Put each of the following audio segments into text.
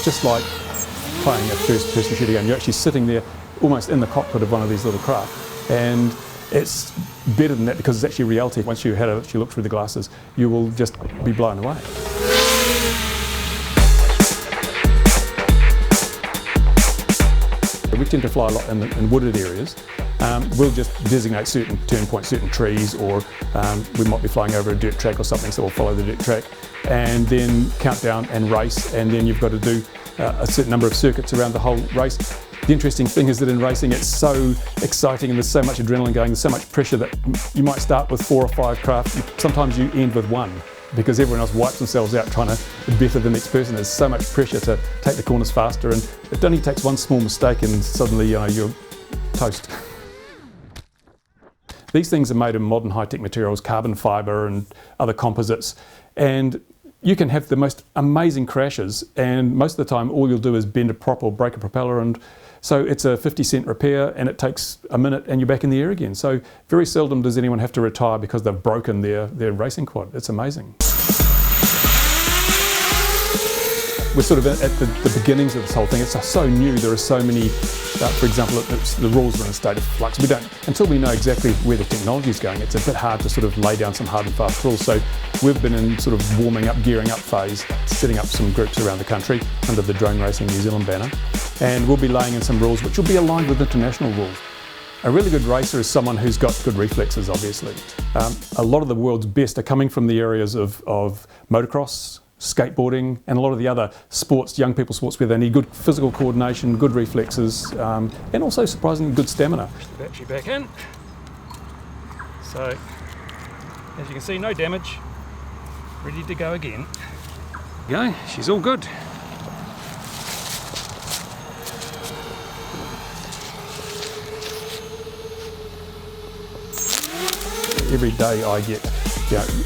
just like playing a first-person shooter game. You're actually sitting there almost in the cockpit of one of these little craft, and it's better than that because it's actually reality. Once you actually look through the glasses, you will just be blown away. We tend to fly a lot in wooded areas. We'll just designate certain turn points, certain trees, or we might be flying over a dirt track or something, so we'll follow the dirt track and then count down and race, and then you've got to do a certain number of circuits around the whole race. The interesting thing is that in racing it's so exciting and there's so much adrenaline going, there's so much pressure that you might start with 4 or 5 craft, sometimes you end with 1 because everyone else wipes themselves out trying to be better than the next person. There's so much pressure to take the corners faster, and it only takes one small mistake and suddenly you're toast. These things are made of modern high-tech materials, carbon fibre and other composites, and you can have the most amazing crashes, and most of the time all you'll do is bend a prop or break a propeller, and so it's a 50-cent repair and it takes a minute and you're back in the air again. So very seldom does anyone have to retire because they've broken their racing quad. It's amazing. We're sort of at the beginnings of this whole thing. It's so new, there are so many, for example, the rules are in a state of flux. Until we know exactly where the technology is going, it's a bit hard to sort of lay down some hard and fast rules. So we've been in sort of warming up, gearing up phase, setting up some groups around the country under the Drone Racing New Zealand banner. And we'll be laying in some rules which will be aligned with international rules. A really good racer is someone who's got good reflexes, obviously. A lot of the world's best are coming from the areas of motocross, skateboarding, and a lot of the other sports, young people sports, where they need good physical coordination, good reflexes, and also surprisingly good stamina. Push the battery back in. So, as you can see, no damage. Ready to go again. Go, she's all good. Every day I get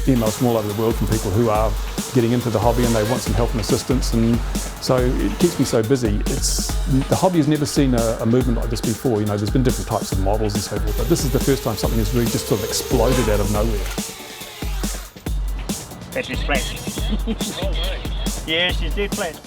emails from all over the world from people who are getting into the hobby and they want some help and assistance, and so it keeps me so busy. The hobby has never seen a movement like this before. There's been different types of models and so forth, but this is the first time something has really just sort of exploded out of nowhere. Battery's flat. Yeah, she's dead flat.